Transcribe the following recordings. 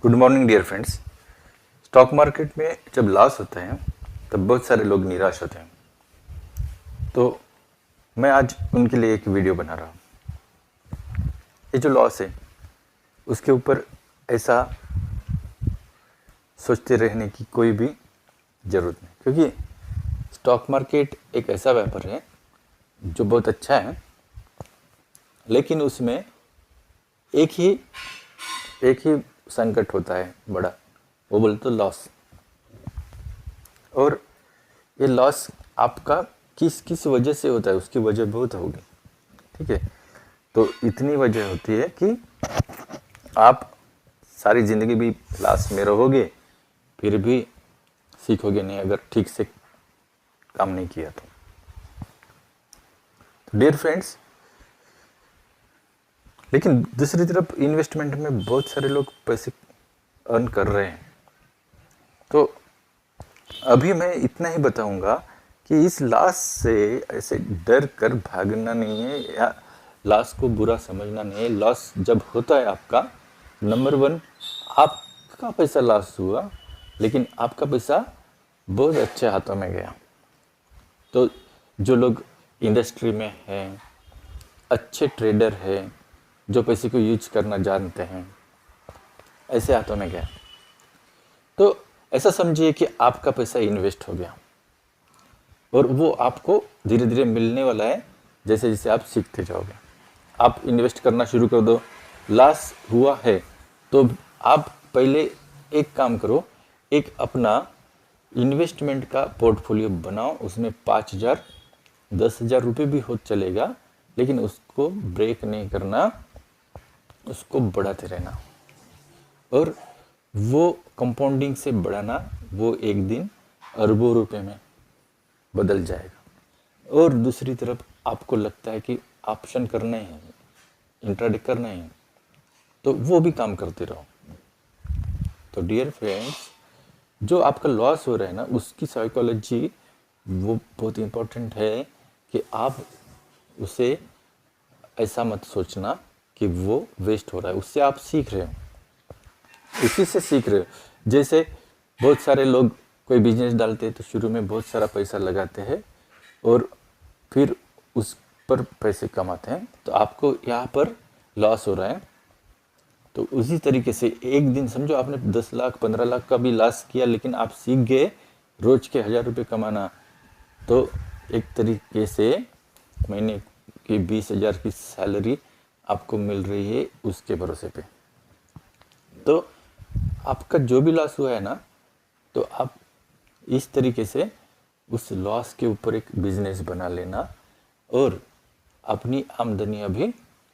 Good morning dear friends. Stock market में जब loss होता है तब बहुत सारे लोग निराश होते हैं। तो मैं आज उनके लिए एक वीडियो बना रहा हूँ। ये जो लॉस है उसके ऊपर ऐसा सोचते रहने की कोई भी ज़रूरत नहीं, क्योंकि स्टॉक मार्केट एक ऐसा व्यापार है जो बहुत अच्छा है, लेकिन उसमें एक ही संकट होता है बड़ा, वो बोलते तो लॉस। और ये लॉस आपका किस किस वजह से होता है, उसकी वजह बहुत होगी। ठीक है, तो इतनी वजह होती है कि आप सारी ज़िंदगी भी लॉस में रहोगे, फिर भी सीखोगे नहीं अगर ठीक से काम नहीं किया तो डियर फ्रेंड्स। लेकिन दूसरी तरफ इन्वेस्टमेंट में बहुत सारे लोग पैसे अर्न कर रहे हैं। तो अभी मैं इतना ही बताऊंगा कि इस लॉस से ऐसे डर कर भागना नहीं है या लॉस को बुरा समझना नहीं है। लॉस जब होता है आपका, नंबर वन, आपका पैसा लॉस हुआ, लेकिन आपका पैसा बहुत अच्छे हाथों में गया। तो जो लोग इंडस्ट्री में हैं, अच्छे ट्रेडर हैं, जो पैसे को यूज करना जानते हैं, ऐसे हाथों में गया। तो ऐसा समझिए कि आपका पैसा इन्वेस्ट हो गया और वो आपको धीरे धीरे मिलने वाला है जैसे जैसे आप सीखते जाओगे। आप इन्वेस्ट करना शुरू कर दो, लॉस हुआ है तो आप पहले एक काम करो, एक अपना इन्वेस्टमेंट का पोर्टफोलियो बनाओ। उसमें 5,000 10,000 रुपये भी हो चलेगा, लेकिन उसको ब्रेक नहीं करना, उसको बढ़ाते रहना और वो कंपाउंडिंग से बढ़ाना। वो एक दिन अरबों रुपए में बदल जाएगा। और दूसरी तरफ आपको लगता है कि ऑप्शन करने हैं, इंट्राडे करना है, तो वो भी काम करते रहो। तो डियर फ्रेंड्स, जो आपका लॉस हो रहा है ना, उसकी साइकोलॉजी वो बहुत इम्पोर्टेंट है कि आप उसे ऐसा मत सोचना कि वो वेस्ट हो रहा है। उससे आप सीख रहे हो, इसी से सीख रहे हो। जैसे बहुत सारे लोग कोई बिजनेस डालते हैं तो शुरू में बहुत सारा पैसा लगाते हैं और फिर उस पर पैसे कमाते हैं। तो आपको यहाँ पर लॉस हो रहा है, तो उसी तरीके से एक दिन समझो आपने 10 लाख 15 लाख का भी लॉस किया, लेकिन आप सीख गए रोज के 1,000 रुपये कमाना। तो एक तरीके से महीने की 20,000 की सैलरी आपको मिल रही है उसके भरोसे पे। तो आपका जो भी लॉस हुआ है ना, तो आप इस तरीके से उस लॉस के ऊपर एक बिजनेस बना लेना और अपनी आमदनी अभी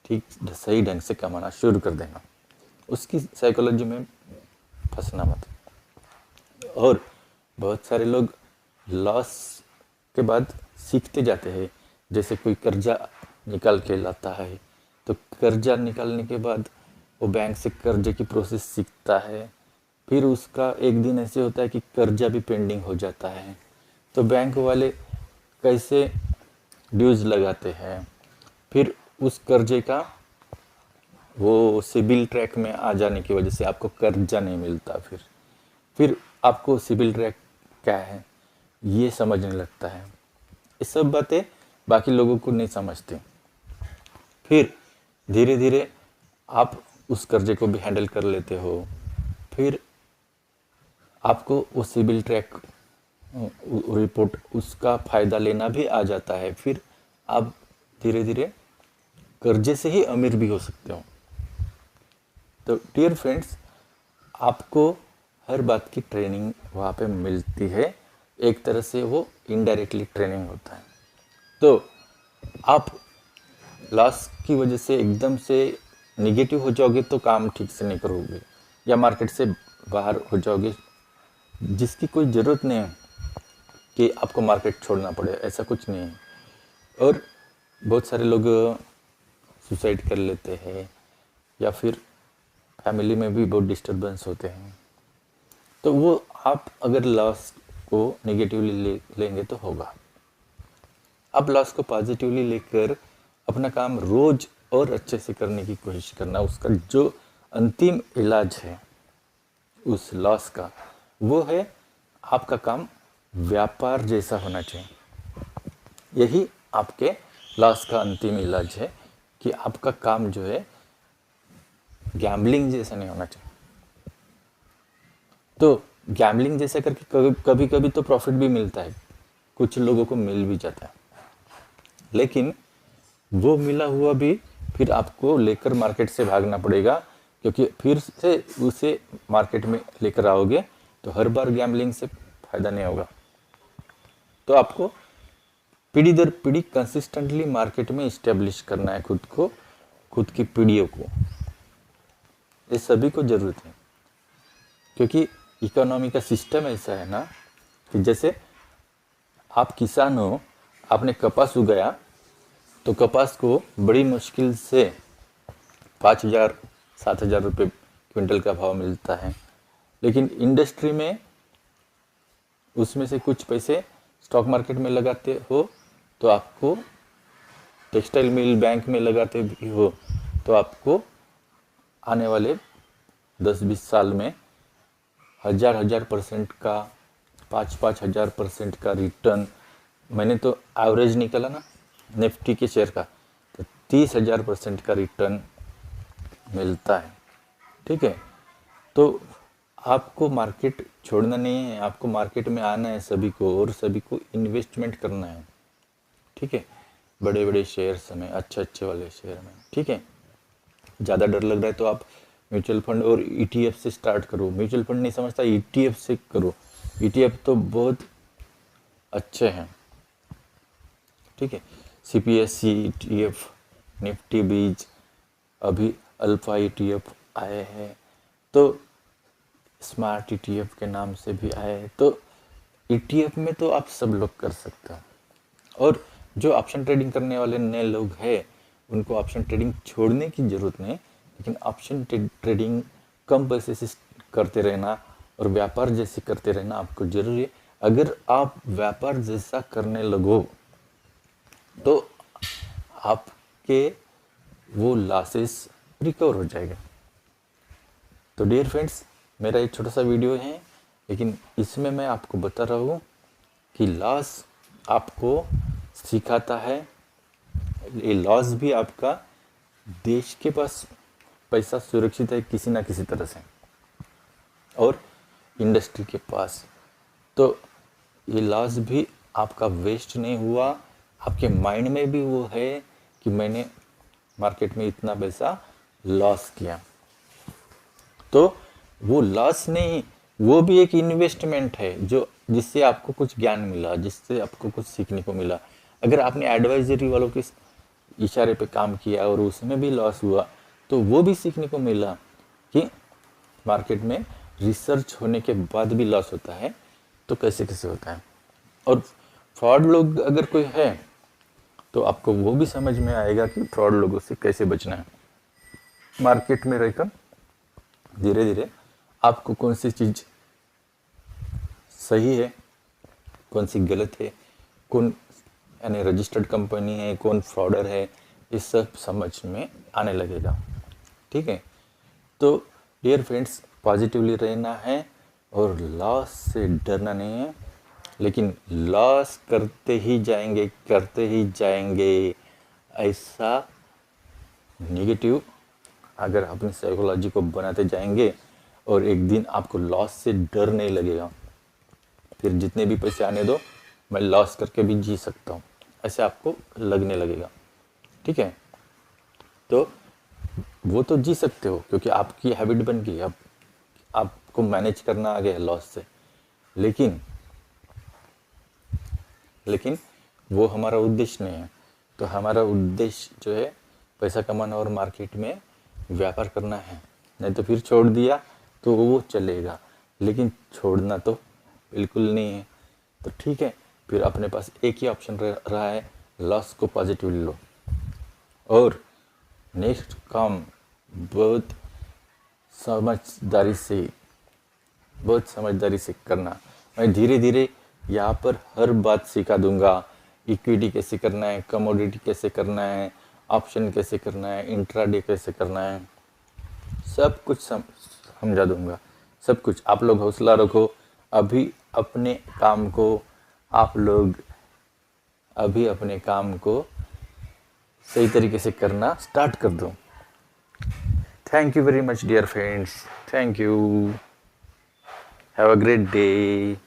ठीक सही ढंग से कमाना शुरू कर देना। उसकी साइकोलॉजी में फंसना मत। और बहुत सारे लोग लॉस के बाद सीखते जाते हैं। जैसे कोई कर्जा निकाल के लाता है, तो कर्जा निकालने के बाद वो बैंक से कर्जे की प्रोसेस सीखता है। फिर उसका एक दिन ऐसे होता है कि कर्जा भी पेंडिंग हो जाता है, तो बैंक वाले कैसे ड्यूज लगाते हैं। फिर उस कर्जे का वो सिबिल ट्रैक में आ जाने की वजह से आपको कर्जा नहीं मिलता। फिर आपको सिबिल ट्रैक क्या है ये समझने लगता है। ये सब बातें बाकी लोगों को नहीं समझते। फिर धीरे धीरे आप उस कर्जे को भी हैंडल कर लेते हो। फिर आपको वो सिबिल ट्रैक रिपोर्ट उसका फ़ायदा लेना भी आ जाता है। फिर आप धीरे धीरे कर्जे से ही अमीर भी हो सकते हो। तो डियर फ्रेंड्स, आपको हर बात की ट्रेनिंग वहाँ पे मिलती है। एक तरह से वो इनडायरेक्टली ट्रेनिंग होता है। तो आप लॉस की वजह से एकदम से निगेटिव हो जाओगे तो काम ठीक से नहीं करोगे, या मार्केट से बाहर हो जाओगे, जिसकी कोई ज़रूरत नहीं है कि आपको मार्केट छोड़ना पड़े, ऐसा कुछ नहीं है। और बहुत सारे लोग सुसाइड कर लेते हैं, या फिर फैमिली में भी बहुत डिस्टर्बेंस होते हैं। तो वो आप अगर लॉस को नेगेटिवली लेंगे तो होगा। आप लॉस को पॉजिटिवली लेकर अपना काम रोज और अच्छे से करने की कोशिश करना। उसका जो अंतिम इलाज है उस लॉस का, वो है आपका काम व्यापार जैसा होना चाहिए। यही आपके लॉस का अंतिम इलाज है कि आपका काम जो है गैम्बलिंग जैसा नहीं होना चाहिए। तो गैम्बलिंग जैसा करके कभी कभी तो प्रॉफिट भी मिलता है, कुछ लोगों को मिल भी जाता है, लेकिन वो मिला हुआ भी फिर आपको लेकर मार्केट से भागना पड़ेगा, क्योंकि फिर से उसे मार्केट में लेकर आओगे तो हर बार गैम्बलिंग से फायदा नहीं होगा। तो आपको पीढ़ी दर पीढ़ी कंसिस्टेंटली मार्केट में इस्टेब्लिश करना है खुद को, खुद की पीढ़ियों को। ये सभी को जरूरत है, क्योंकि इकोनॉमी का सिस्टम ऐसा है ना कि जैसे आप किसान हो, आपने कपास उगाया तो कपास को बड़ी मुश्किल से 5,000-7,000 रुपये क्विंटल का भाव मिलता है, लेकिन इंडस्ट्री में उसमें से कुछ पैसे स्टॉक मार्केट में लगाते हो तो आपको, टेक्सटाइल मिल बैंक में लगाते भी हो तो आपको आने वाले 10-20 साल में 1,000% का, 5,000% का रिटर्न, मैंने तो एवरेज निकाला ना निफ्टी के शेयर का, तो 30,000% का रिटर्न मिलता है। ठीक है, तो आपको मार्केट छोड़ना नहीं है, आपको मार्केट में आना है सभी को, और सभी को इन्वेस्टमेंट करना है। ठीक है, बड़े बड़े शेयर्स में, अच्छे वाले शेयर में। ठीक है, ज़्यादा डर लग रहा है तो आप म्यूचुअल फंड और ईटीएफ से स्टार्ट करो। म्यूचुअल फंड नहीं समझता, ईटीएफ से करो, ईटीएफ तो बहुत अच्छे हैं। ठीक है, सीपीएससी ईटीएफ, निफ्टी बीज, अभी अल्फा ईटीएफ आए हैं, तो स्मार्ट ईटीएफ के नाम से भी आए हैं। तो ईटीएफ में तो आप सब लोग कर सकते हो, और जो ऑप्शन ट्रेडिंग करने वाले नए लोग हैं उनको ऑप्शन ट्रेडिंग छोड़ने की ज़रूरत नहीं, लेकिन ऑप्शन ट्रेडिंग कम पैसे से करते रहना और व्यापार जैसे करते रहना आपको जरूरी है। अगर आप व्यापार जैसा करने लगो तो आपके वो लॉसेस रिकवर हो जाएगा। तो डियर फ्रेंड्स, मेरा एक छोटा सा वीडियो है, लेकिन इसमें मैं आपको बता रहा हूँ कि लॉस आपको सिखाता है, ये लॉस भी आपका, देश के पास पैसा सुरक्षित है किसी ना किसी तरह से, और इंडस्ट्री के पास, तो ये लॉस भी आपका वेस्ट नहीं हुआ। आपके माइंड में भी वो है कि मैंने मार्केट में इतना पैसा लॉस किया, तो वो लॉस नहीं, वो भी एक इन्वेस्टमेंट है जो जिससे आपको कुछ ज्ञान मिला, जिससे आपको कुछ सीखने को मिला। अगर आपने एडवाइजरी वालों के इशारे पे काम किया और उसमें भी लॉस हुआ तो वो भी सीखने को मिला कि मार्केट में रिसर्च होने के बाद भी लॉस होता है तो कैसे कैसे होता है। और फ्रॉड लोग अगर कोई है तो आपको वो भी समझ में आएगा कि फ्रॉड लोगों से कैसे बचना है। मार्केट में रहकर धीरे धीरे आपको कौन सी चीज़ सही है, कौन सी गलत है, कौन यानी रजिस्टर्ड कंपनी है, कौन फ्रॉडर है, ये सब समझ में आने लगेगा। ठीक है, तो डियर फ्रेंड्स, पॉजिटिवली रहना है और लॉस से डरना नहीं है, लेकिन लॉस करते ही जाएंगे ऐसा नेगेटिव अगर अपनी साइकोलॉजी को बनाते जाएंगे और एक दिन आपको लॉस से डर नहीं लगेगा, फिर जितने भी पैसे आने दो मैं लॉस करके भी जी सकता हूँ, ऐसे आपको लगने लगेगा। ठीक है, तो वो तो जी सकते हो क्योंकि आपकी हैबिट बन गई, अब आपको मैनेज करना आ गया है लॉस से, लेकिन वो हमारा उद्देश्य नहीं है। तो हमारा उद्देश्य जो है पैसा कमाना और मार्केट में व्यापार करना है, नहीं तो फिर छोड़ दिया तो वो चलेगा, लेकिन छोड़ना तो बिल्कुल नहीं है। तो ठीक है, फिर अपने पास एक ही ऑप्शन रहा है, लॉस को पॉजिटिवली लो और नेक्स्ट काम बहुत समझदारी से करना। मैं धीरे धीरे यहाँ पर हर बात सिखा दूंगा, इक्विटी कैसे करना है, कमोडिटी कैसे करना है, ऑप्शन कैसे करना है, इंट्राडे कैसे करना है, सब कुछ समझा दूंगा। सब कुछ। आप लोग हौसला रखो, अभी अपने काम को आप लोग अभी अपने काम को सही तरीके से करना स्टार्ट कर दो। Thank you very much dear friends, thank you, have a great day.